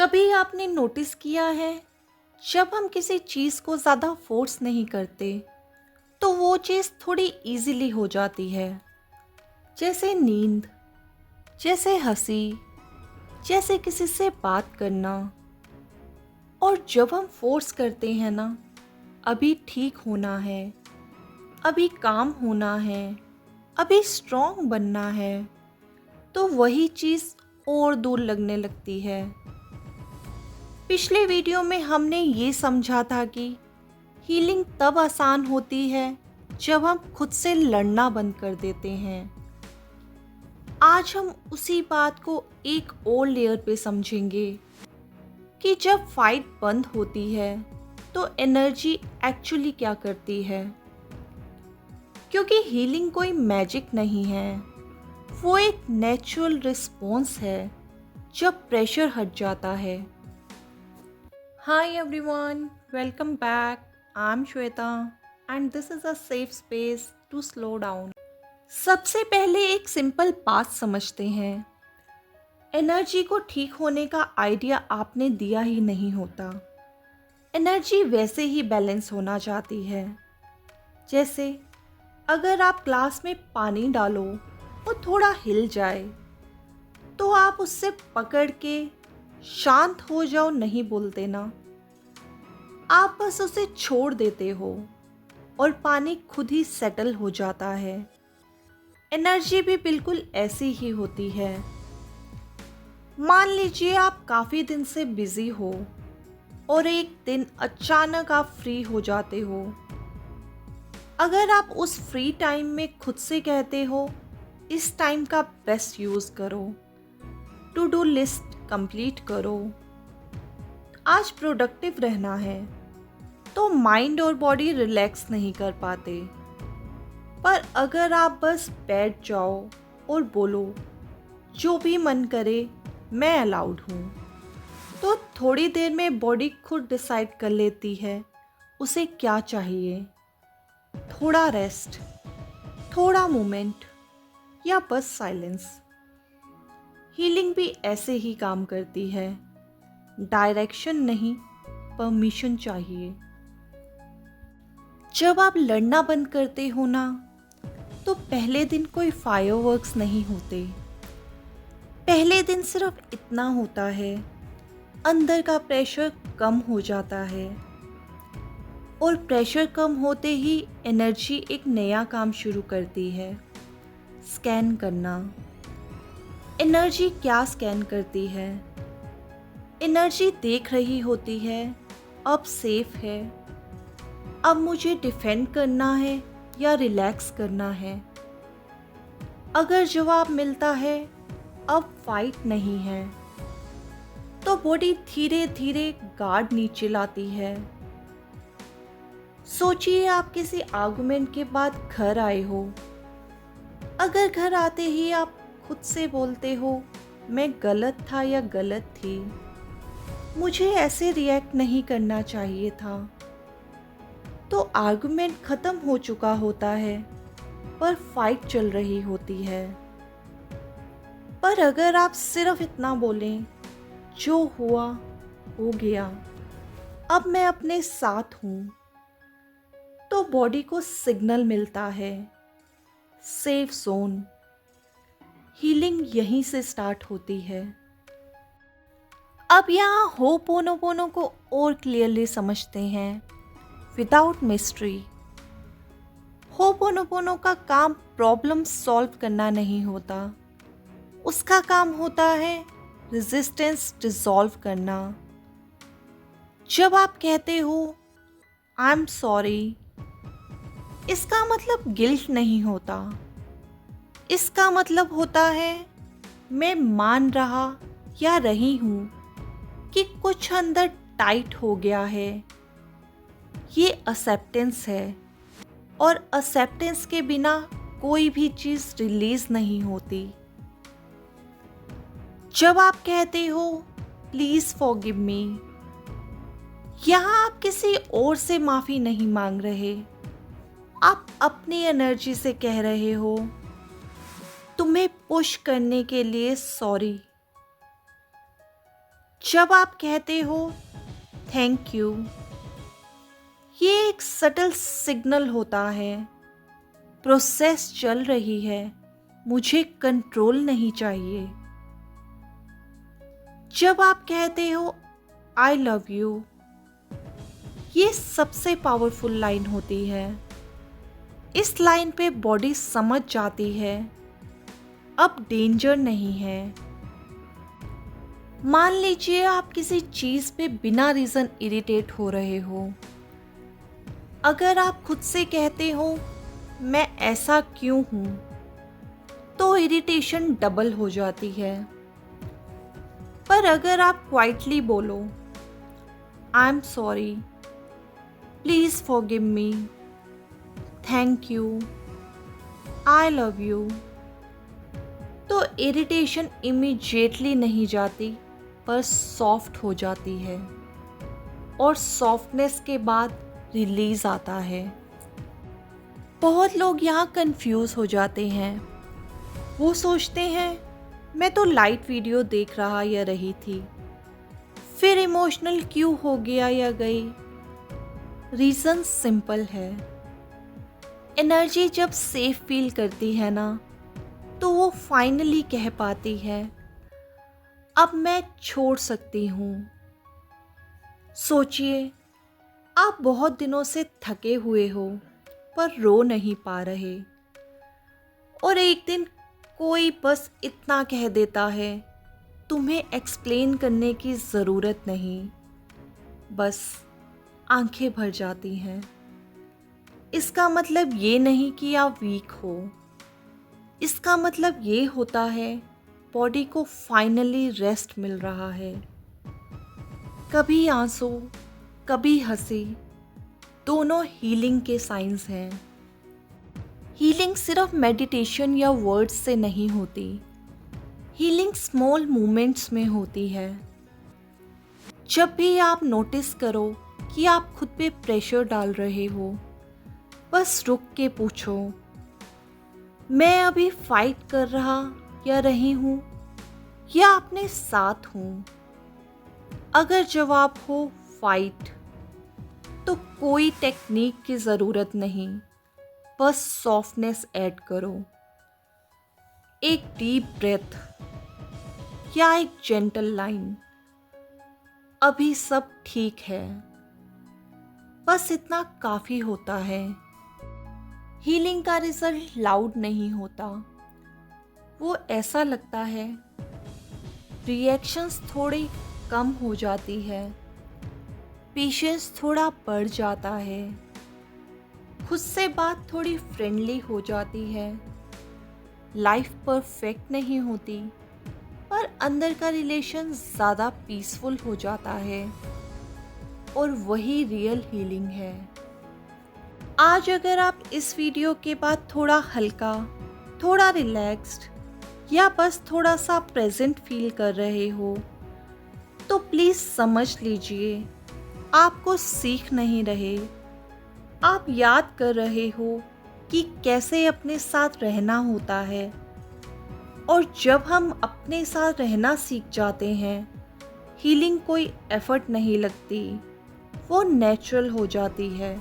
कभी आपने नोटिस किया है, जब हम किसी चीज़ को ज़्यादा फोर्स नहीं करते तो वो चीज़ थोड़ी इजीली हो जाती है। जैसे नींद, जैसे हंसी, जैसे किसी से बात करना। और जब हम फोर्स करते हैं ना, अभी ठीक होना है, अभी काम होना है, अभी स्ट्रांग बनना है, तो वही चीज़ और दूर लगने लगती है। पिछले वीडियो में हमने ये समझा था कि हीलिंग तब आसान होती है जब हम खुद से लड़ना बंद कर देते हैं। आज हम उसी बात को एक और लेयर पे समझेंगे कि जब फाइट बंद होती है तो एनर्जी एक्चुअली क्या करती है। क्योंकि हीलिंग कोई मैजिक नहीं है, वो एक नेचुरल रिस्पॉन्स है जब प्रेशर हट जाता है। Hi everyone, welcome back. I'm Shweta and this is a safe space to slow down. सबसे पहले एक सिंपल बात समझते हैं। एनर्जी को ठीक होने का आइडिया आपने दिया ही नहीं होता। एनर्जी वैसे ही बैलेंस होना चाहती है। जैसे अगर आप ग्लास में पानी डालो और थोड़ा हिल जाए तो आप उससे पकड़ के शांत हो जाओ नहीं बोलते ना, आप बस उसे छोड़ देते हो और पानी खुद ही सेटल हो जाता है। एनर्जी भी बिल्कुल ऐसी ही होती है। मान लीजिए आप काफ़ी दिन से बिजी हो और एक दिन अचानक आप फ्री हो जाते हो। अगर आप उस फ्री टाइम में खुद से कहते हो इस टाइम का बेस्ट यूज़ करो, टू डू लिस्ट कंप्लीट करो, आज प्रोडक्टिव रहना है, तो माइंड और बॉडी रिलैक्स नहीं कर पाते। पर अगर आप बस बैठ जाओ और बोलो जो भी मन करे मैं अलाउड हूँ, तो थोड़ी देर में बॉडी खुद डिसाइड कर लेती है उसे क्या चाहिए। थोड़ा रेस्ट, थोड़ा मोमेंट या बस साइलेंस। हीलिंग भी ऐसे ही काम करती है। डायरेक्शन नहीं, परमिशन चाहिए। जब आप लड़ना बंद करते हो ना, तो पहले दिन कोई फायरवर्क्स नहीं होते। पहले दिन सिर्फ इतना होता है, अंदर का प्रेशर कम हो जाता है। और प्रेशर कम होते ही एनर्जी एक नया काम शुरू करती है, स्कैन करना। एनर्जी क्या स्कैन करती है? एनर्जी देख रही होती है अब सेफ है, अब मुझे डिफेंड करना है या रिलैक्स करना है। अगर जवाब मिलता है अब फाइट नहीं है, तो बॉडी धीरे धीरे गार्ड नीचे लाती है। सोचिए आप किसी आर्गुमेंट के बाद घर आए हो। अगर घर आते ही आप खुद से बोलते हो मैं गलत था या गलत थी, मुझे ऐसे रिएक्ट नहीं करना चाहिए था, तो आर्गुमेंट खत्म हो चुका होता है पर फाइट चल रही होती है। पर अगर आप सिर्फ इतना बोलें जो हुआ हो गया, अब मैं अपने साथ हूँ, तो बॉडी को सिग्नल मिलता है सेफ जोन। हीलिंग यहीं से स्टार्ट होती है। अब यहाँ होपोनोपोनो को और क्लियरली समझते हैं विदाउट मिस्ट्री। होपोनोपोनो का काम प्रॉब्लम सॉल्व करना नहीं होता, उसका काम होता है रेजिस्टेंस डिसॉल्व करना। जब आप कहते हो आई एम सॉरी, इसका मतलब गिल्ट नहीं होता, इसका मतलब होता है मैं मान रहा या रही हूँ कि कुछ अंदर टाइट हो गया है। ये एक्सेप्टेंस है, और एक्सेप्टेंस के बिना कोई भी चीज़ रिलीज नहीं होती। जब आप कहते हो प्लीज़ फॉरगिव मी, यहाँ आप किसी और से माफ़ी नहीं मांग रहे, आप अपनी एनर्जी से कह रहे हो तुम्हें पुश करने के लिए सॉरी। जब आप कहते हो थैंक यू, ये एक सटल सिग्नल होता है, प्रोसेस चल रही है, मुझे कंट्रोल नहीं चाहिए। जब आप कहते हो आई लव यू, ये सबसे पावरफुल लाइन होती है। इस लाइन पे बॉडी समझ जाती है अब डेंजर नहीं है। मान लीजिए आप किसी चीज पे बिना रीजन इरिटेट हो रहे हो। अगर आप खुद से कहते हो मैं ऐसा क्यों हूं, तो इरिटेशन डबल हो जाती है। पर अगर आप क्वाइटली बोलो I am sorry, please forgive me, thank you, I love you, तो इरिटेशन इमीडिएटली नहीं जाती, पर सॉफ्ट हो जाती है और सॉफ्टनेस के बाद रिलीज आता है। बहुत लोग यहाँ कंफ्यूज हो जाते हैं। वो सोचते हैं मैं तो लाइट वीडियो देख रहा या रही थी, फिर इमोशनल क्यों हो गया या गई। रीज़न सिंपल है, एनर्जी जब सेफ फील करती है ना, तो वो फाइनली कह पाती है अब मैं छोड़ सकती हूँ। सोचिए आप बहुत दिनों से थके हुए हो पर रो नहीं पा रहे, और एक दिन कोई बस इतना कह देता है तुम्हें एक्सप्लेन करने की ज़रूरत नहीं, बस आंखें भर जाती हैं। इसका मतलब ये नहीं कि आप वीक हो, इसका मतलब ये होता है बॉडी को फाइनली रेस्ट मिल रहा है। कभी आंसू, कभी हंसी, दोनों हीलिंग के साइंस हैं। हीलिंग सिर्फ मेडिटेशन या वर्ड्स से नहीं होती, हीलिंग स्मॉल मोमेंट्स में होती है। जब भी आप नोटिस करो कि आप खुद पे प्रेशर डाल रहे हो, बस रुक के पूछो मैं अभी फाइट कर रहा या रही हूँ, या अपने साथ हूँ। अगर जवाब हो फाइट, तो कोई टेक्निक की ज़रूरत नहीं, बस सॉफ्टनेस ऐड करो। एक डीप ब्रेथ या एक जेंटल लाइन, अभी सब ठीक है, बस इतना काफ़ी होता है। हीलिंग का रिजल्ट लाउड नहीं होता, वो ऐसा लगता है रिएक्शंस थोड़ी कम हो जाती है, पेशेंस थोड़ा बढ़ जाता है, खुद से बात थोड़ी फ्रेंडली हो जाती है। लाइफ परफेक्ट नहीं होती, पर अंदर का रिलेशन ज़्यादा पीसफुल हो जाता है, और वही रियल हीलिंग है। आज अगर आप इस वीडियो के बाद थोड़ा हल्का, थोड़ा रिलैक्स्ड या बस थोड़ा सा प्रेजेंट फील कर रहे हो, तो प्लीज़ समझ लीजिए आपको सीख नहीं रहे, आप याद कर रहे हो कि कैसे अपने साथ रहना होता है। और जब हम अपने साथ रहना सीख जाते हैं, हीलिंग कोई एफर्ट नहीं लगती, वो नेचुरल हो जाती है।